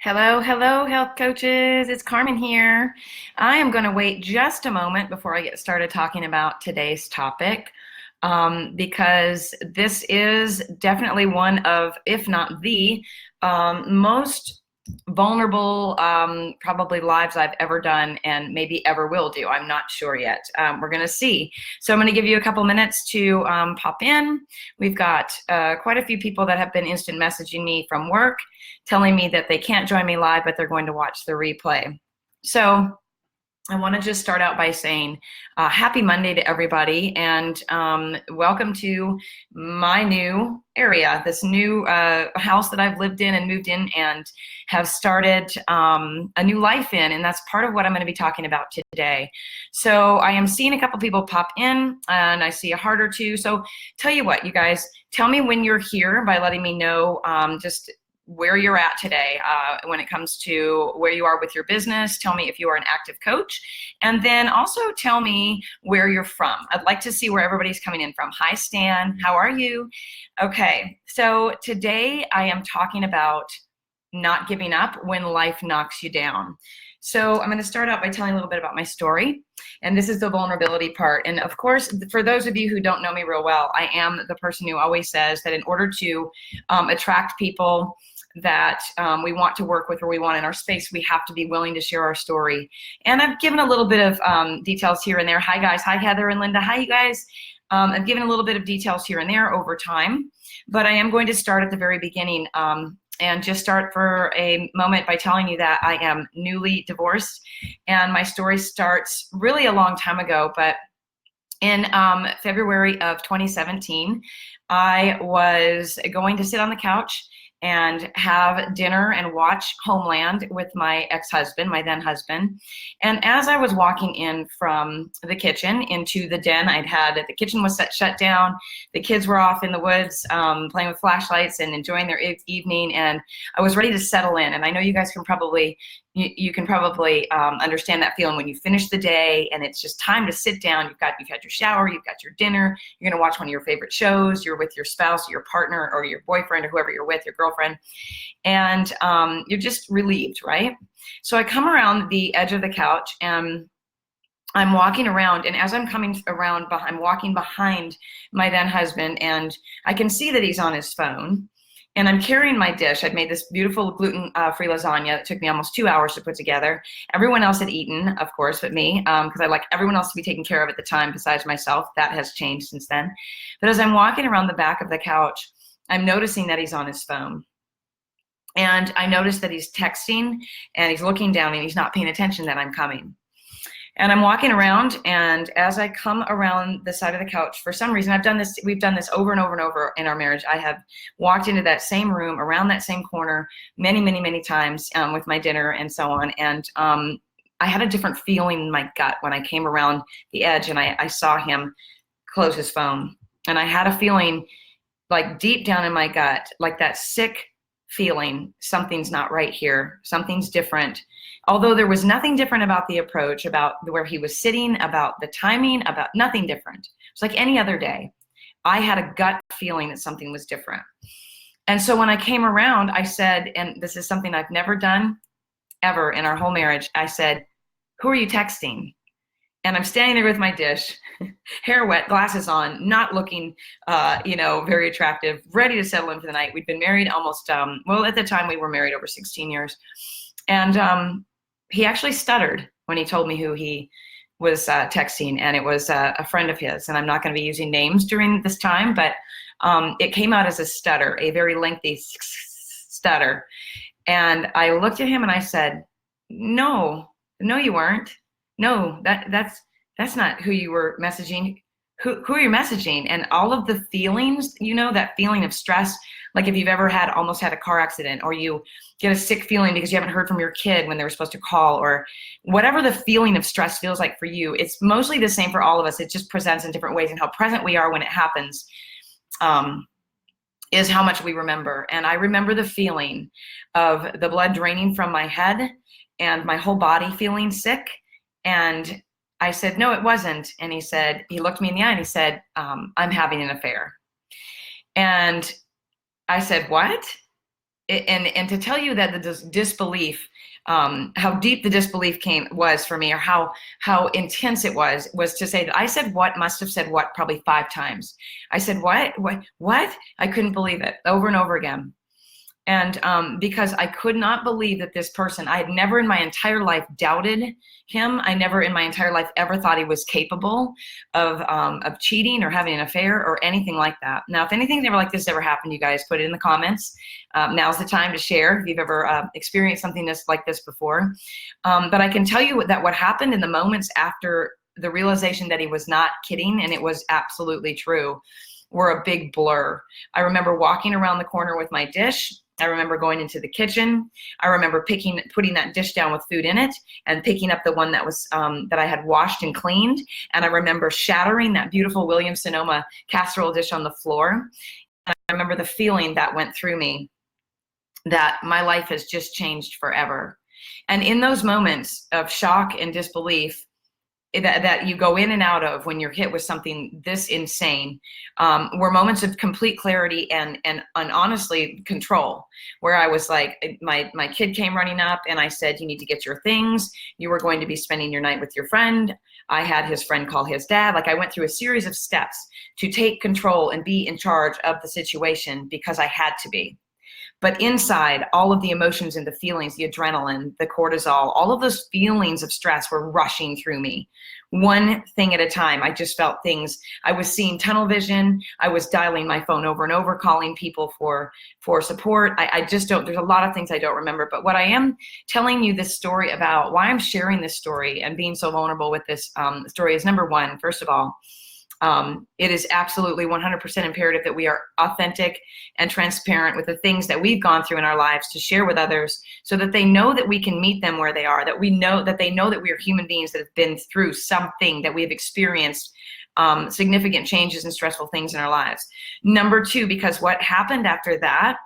Hello, hello, health coaches. It's Carmen here. I am going to wait just a moment before I get started talking about today's topic because this is definitely one of, if not the most vulnerable, probably lives I've ever done and maybe ever will do. I'm not sure yet. We're going to see. So I'm going to give you a couple minutes to pop in. We've got quite a few people that have been instant messaging me from work, telling me that they can't join me live, but they're going to watch the replay. So I want to just start out by saying happy Monday to everybody, and welcome to my new area, this new house that I've lived in and moved in and have started a new life in, and that's part of what I'm going to be talking about today. So I am seeing a couple people pop in, and I see a heart or two. So tell you what, you guys, tell me when you're here by letting me know just where you're at today when it comes to where you are with your business. Tell me if you are an active coach, and then also tell me where you're from. I'd like to see where everybody's coming in from. Hi, Stan, how are you? Okay, so today I am talking about not giving up when life knocks you down. So I'm going to start out by telling a little bit about my story, and this is the vulnerability part. And of course, for those of you who don't know me real well, I am the person who always says that in order to attract people that we want to work with or we want in our space, we have to be willing to share our story. And I've given a little bit of details here and there. Hi guys, hi Heather and Linda, hi you guys. I've given a little bit of details here and there over time, but I am going to start at the very beginning and just start for a moment by telling you that I am newly divorced, and my story starts really a long time ago, but in February of 2017, I was going to sit on the couch and have dinner and watch Homeland with my ex-husband, my then husband. And as I was walking in from the kitchen into the den, the kitchen was shut down. The kids were off in the woods playing with flashlights and enjoying their evening, and I was ready to settle in. And I know you guys can probably understand that feeling when you finish the day and it's just time to sit down. You've had your shower, you've got your dinner, you're gonna watch one of your favorite shows, you're with your spouse, or your partner, or your boyfriend, or whoever you're with, your girlfriend, and you're just relieved, right? So I come around the edge of the couch and I'm walking around, and as I'm coming around, I'm walking behind my then husband, and I can see that he's on his phone. And I'm carrying my dish. I'd made this beautiful gluten-free lasagna that took me almost 2 hours to put together. Everyone else had eaten, of course, but me, because I like everyone else to be taken care of at the time besides myself. That has changed since then. But as I'm walking around the back of the couch, I'm noticing that he's on his phone. And I notice that he's texting, and he's looking down, and he's not paying attention that I'm coming. And I'm walking around, and as I come around the side of the couch, for some reason, we've done this over and over and over in our marriage. I have walked into that same room, around that same corner, many, many, many times with my dinner and so on. And I had a different feeling in my gut when I came around the edge and I saw him close his phone. And I had a feeling like deep down in my gut, like that sick feeling, something's not right here, something's different. Although there was nothing different about the approach, about where he was sitting, about the timing, about nothing different. It's like any other day. I had a gut feeling that something was different. And so when I came around, I said, and this is something I've never done ever in our whole marriage, I said, "Who are you texting?" And I'm standing there with my dish, hair wet, glasses on, not looking, very attractive, ready to settle in for the night. We'd been married almost, at the time we were married over 16 years. And he actually stuttered when he told me who he was texting, and it was a friend of his. And I'm not going to be using names during this time, but it came out as a stutter, a very lengthy stutter. And I looked at him and I said, no, you weren't. No, that's not who you were messaging. Who are you messaging? And all of the feelings, that feeling of stress, like if you've ever almost had a car accident, or you get a sick feeling because you haven't heard from your kid when they were supposed to call, or whatever the feeling of stress feels like for you, it's mostly the same for all of us. It just presents in different ways, and how present we are when it happens is how much we remember. And I remember the feeling of the blood draining from my head and my whole body feeling sick. And I said, "No, it wasn't." And he looked me in the eye and he said, "I'm having an affair." And I said, "What?" and to tell you that the disbelief, how deep the disbelief was for me, or how intense it was to say that I said what, must have said what probably 5 times. I said what? I couldn't believe it, over and over again. And because I could not believe that this person, I had never in my entire life doubted him. I never in my entire life ever thought he was capable of cheating or having an affair or anything like that. Now, if anything ever like this ever happened, you guys put it in the comments. Now's the time to share if you've ever experienced something like this before. But I can tell you that what happened in the moments after the realization that he was not kidding and it was absolutely true were a big blur. I remember walking around the corner with my dish. I remember going into the kitchen. I remember putting that dish down with food in it and picking up the one that was that I had washed and cleaned. And I remember shattering that beautiful Williams-Sonoma casserole dish on the floor. And I remember the feeling that went through me that my life has just changed forever. And in those moments of shock and disbelief that you go in and out of when you're hit with something this insane, were moments of complete clarity and honestly control, where I was like, my kid came running up and I said, you need to get your things. You were going to be spending your night with your friend. I had his friend call his dad. Like, I went through a series of steps to take control and be in charge of the situation because I had to be. But inside, all of the emotions and the feelings, the adrenaline, the cortisol, all of those feelings of stress were rushing through me. One thing at a time. I just felt things. I was seeing tunnel vision. I was dialing my phone over and over, calling people for support. I just don't, there's a lot of things I don't remember. But what I am telling you this story about, why I'm sharing this story and being so vulnerable with this story is, number one, first of all, it is absolutely 100% imperative that we are authentic and transparent with the things that we've gone through in our lives to share with others, so that they know that we can meet them where they are, that they know that we are human beings that have been through something, that we have experienced significant changes and stressful things in our lives. Number two, because what happened after that,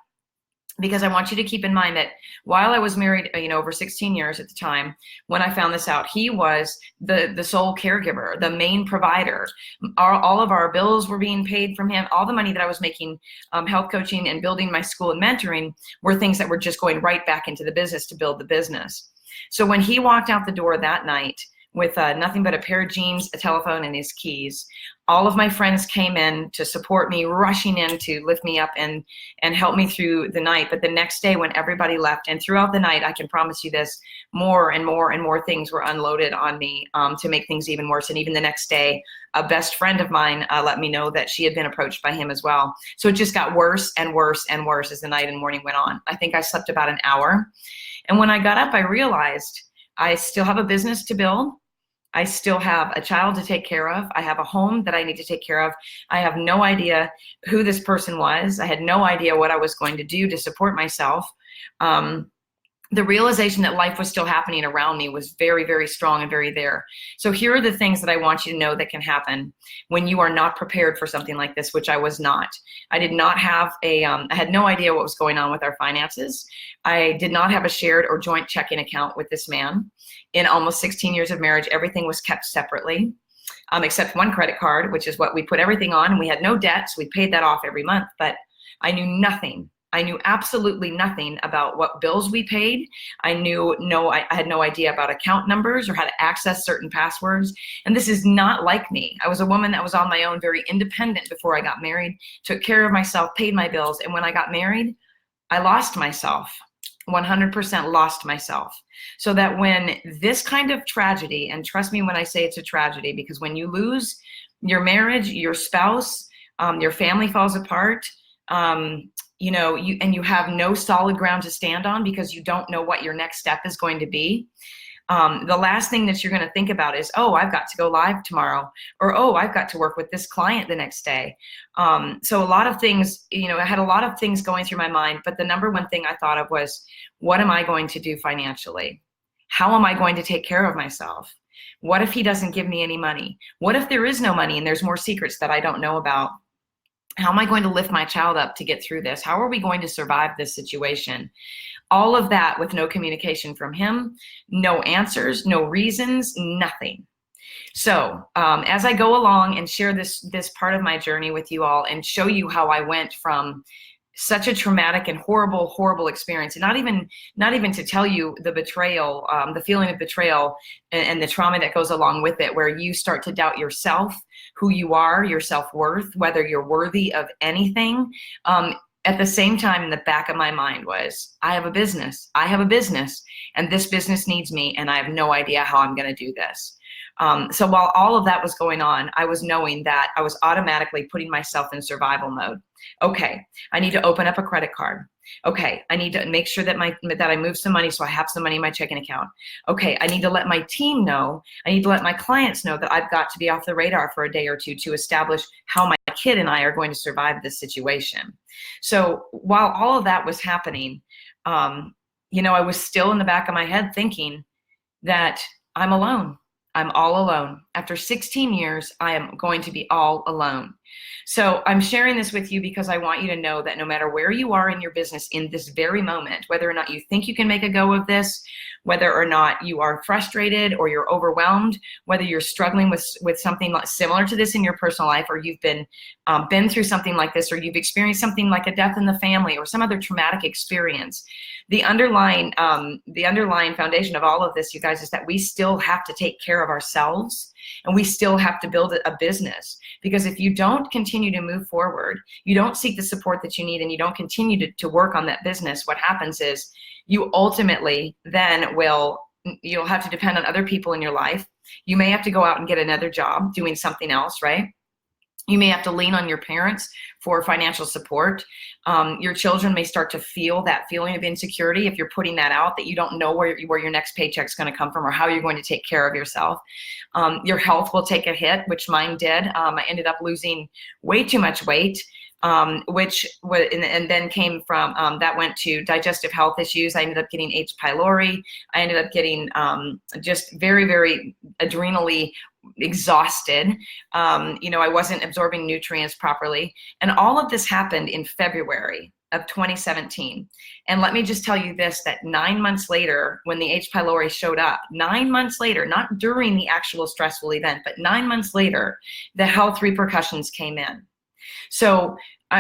because I want you to keep in mind that while I was married, over 16 years at the time, when I found this out, he was the sole caregiver, the main provider. All of our bills were being paid from him. All the money that I was making health coaching and building my school and mentoring were things that were just going right back into the business to build the business. So when he walked out the door that night with nothing but a pair of jeans, a telephone, and his keys, all of my friends came in to support me, rushing in to lift me up and help me through the night. But the next day when everybody left, and throughout the night, I can promise you this, more and more and more things were unloaded on me to make things even worse. And even the next day, a best friend of mine let me know that she had been approached by him as well. So it just got worse and worse and worse as the night and morning went on. I think I slept about an hour. And when I got up, I realized I still have a business to build. I still have a child to take care of. I have a home that I need to take care of. I have no idea who this person was. I had no idea what I was going to do to support myself. The realization that life was still happening around me was very, very strong and very there. So here are the things that I want you to know that can happen when you are not prepared for something like this, which I was not. I did not have I had no idea what was going on with our finances. I did not have a shared or joint checking account with this man. In almost 16 years of marriage, everything was kept separately, except one credit card, which is what we put everything on, and we had no debts. We paid that off every month, but I knew nothing. I knew absolutely nothing about what bills we paid. I had no idea about account numbers or how to access certain passwords. And this is not like me. I was a woman that was on my own, very independent before I got married, took care of myself, paid my bills. And when I got married, I lost myself, 100% lost myself. So that when this kind of tragedy, and trust me when I say it's a tragedy, because when you lose your marriage, your spouse, your family falls apart, you have no solid ground to stand on because you don't know what your next step is going to be. The last thing that you're going to think about is, oh, I've got to go live tomorrow, or, oh, I've got to work with this client the next day. So a lot of things, I had a lot of things going through my mind, but the number one thing I thought of was, what am I going to do financially? How am I going to take care of myself? What if he doesn't give me any money? What if there is no money and there's more secrets that I don't know about? How am I going to lift my child up to get through this? How are we going to survive this situation? All of that with no communication from him, no answers, no reasons, nothing. So as I go along and share this part of my journey with you all and show you how I went from such a traumatic and horrible, horrible experience. And not even to tell you the betrayal, the feeling of betrayal and the trauma that goes along with it, where you start to doubt yourself, who you are, your self-worth, whether you're worthy of anything. At the same time, in the back of my mind was, I have a business, and this business needs me, and I have no idea how I'm going to do this. So while all of that was going on, I was knowing that I was automatically putting myself in survival mode. Okay, I need to open up a credit card. Okay, I need to make sure that I move some money so I have some money in my checking account. Okay, I need to let my team know, I need to let my clients know that I've got to be off the radar for a day or two to establish how my kid and I are going to survive this situation. So while all of that was happening, I was still in the back of my head thinking that I'm alone. I'm all alone. After 16 years, I am going to be all alone. So I'm sharing this with you because I want you to know that no matter where you are in your business in this very moment, whether or not you think you can make a go of this, whether or not you are frustrated or you're overwhelmed, whether you're struggling with something similar to this in your personal life, or you've been through something like this, or you've experienced something like a death in the family or some other traumatic experience, the underlying foundation of all of this, you guys, is that we still have to take care of ourselves, and we still have to build a business. Because if you don't continue to move forward, you don't seek the support that you need, and you don't continue to work on that business, what happens is you ultimately then you'll have to depend on other people in your life. You may have to go out and get another job doing something else, right? You may have to lean on your parents for financial support. Your children may start to feel that feeling of insecurity if you're putting that out, that you don't know where your next paycheck's going to come from or how you're going to take care of yourself. Your health will take a hit, which mine did. I ended up losing way too much weight, and then came from, that went to digestive health issues. I ended up getting H. pylori. I ended up getting just very, very adrenally exhausted. I wasn't absorbing nutrients properly. And all of this happened in February of 2017. And let me just tell you this, that 9 months later, when the H. pylori showed up, 9 months later, not during the actual stressful event, but 9 months later, the health repercussions came in. So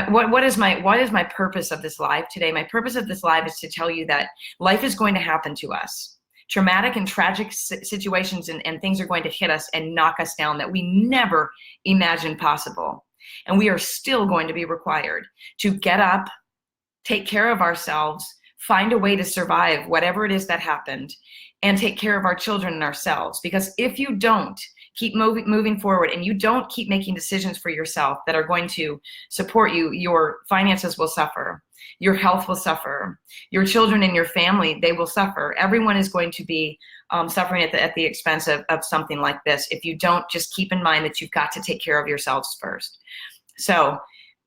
what is my purpose of this live today? My purpose of this live is to tell you that life is going to happen to us. Traumatic and tragic situations and things are going to hit us and knock us down that we never imagined possible. And we are still going to be required to get up, take care of ourselves, find a way to survive whatever it is that happened, and take care of our children and ourselves. Because if you don't keep moving forward and you don't keep making decisions for yourself that are going to support you, your finances will suffer. Your health will suffer. Your children and your family, they will suffer. Everyone is going to be suffering at the expense of something like this if you don't just keep in mind that you've got to take care of yourselves first. So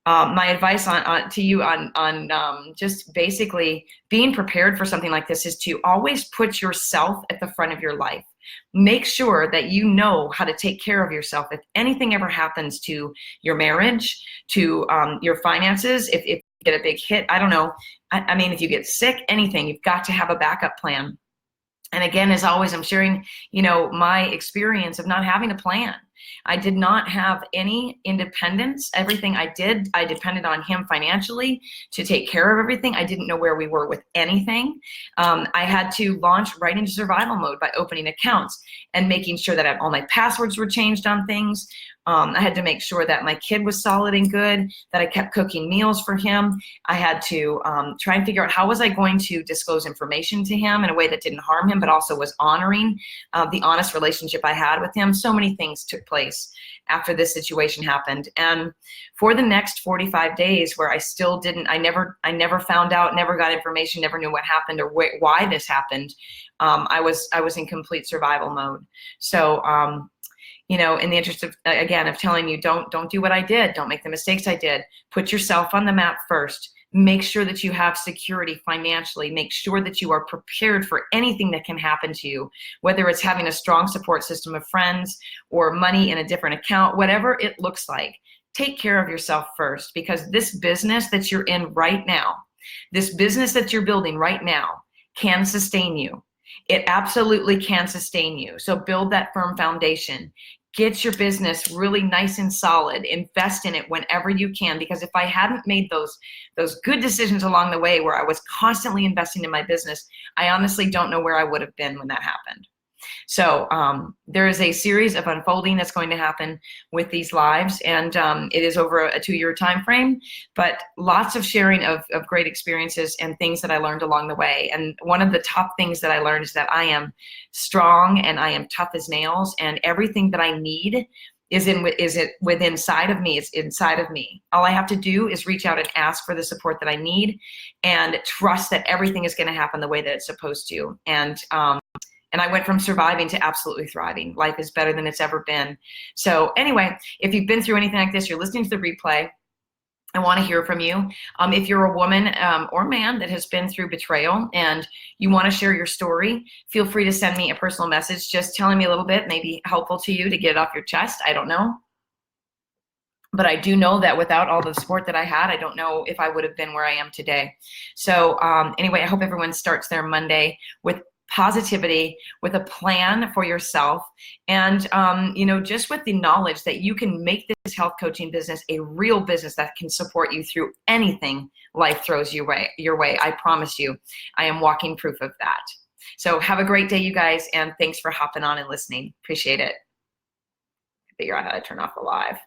my advice to you on just basically being prepared for something like this is to always put yourself at the front of your life. Make sure that you know how to take care of yourself. If anything ever happens to your marriage, to your finances, if you get a big hit, I don't know. I mean, if you get sick, anything, you've got to have a backup plan. And again, as always, I'm sharing, my experience of not having a plan. I did not have any independence. Everything I did, I depended on him financially to take care of everything. I didn't know where we were with anything. I had to launch right into survival mode by opening accounts and making sure that all my passwords were changed on things. I had to make sure that my kid was solid and good, that I kept cooking meals for him. I had to try and figure out how was I going to disclose information to him in a way that didn't harm him, but also was honoring the honest relationship I had with him. So many things took place after this situation happened. And for the next 45 days where I never found out, never got information, never knew what happened or why this happened, I was in complete survival mode. So, in the interest of telling you, don't do what I did. Don't make the mistakes I did. Put yourself on the map first. Make sure that you have security financially. Make sure that you are prepared for anything that can happen to you, whether it's having a strong support system of friends or money in a different account, whatever it looks like. Take care of yourself first, because this business that you're in right now, this business that you're building right now can sustain you. It absolutely can sustain you. So build that firm foundation. get your business really nice and solid. Invest in it whenever you can, because if I hadn't made those good decisions along the way where I was constantly investing in my business, I honestly don't know where I would have been when that happened. So there is a series of unfolding that's going to happen with these lives, and it is over a 2-year time frame, but lots of sharing of great experiences and things that I learned along the way. And one of the top things that I learned is that I am strong and I am tough as nails, and everything that I need is inside of me. It's inside of me. All I have to do is reach out and ask for the support that I need, and trust that everything is going to happen the way that it's supposed to. And I went from surviving to absolutely thriving. Life is better than it's ever been. So anyway, if you've been through anything like this, you're listening to the replay, I want to hear from you. If you're a woman or man that has been through betrayal and you want to share your story, feel free to send me a personal message just telling me a little bit, maybe helpful to you to get it off your chest. I don't know. But I do know that without all the support that I had, I don't know if I would have been where I am today. So anyway, I hope everyone starts their Monday with positivity, with a plan for yourself, and just with the knowledge that you can make this health coaching business a real business that can support you through anything life throws your way. I promise you, I am walking proof of that. So have a great day, you guys, and thanks for hopping on and listening. Appreciate it. Figure out how to turn off the live.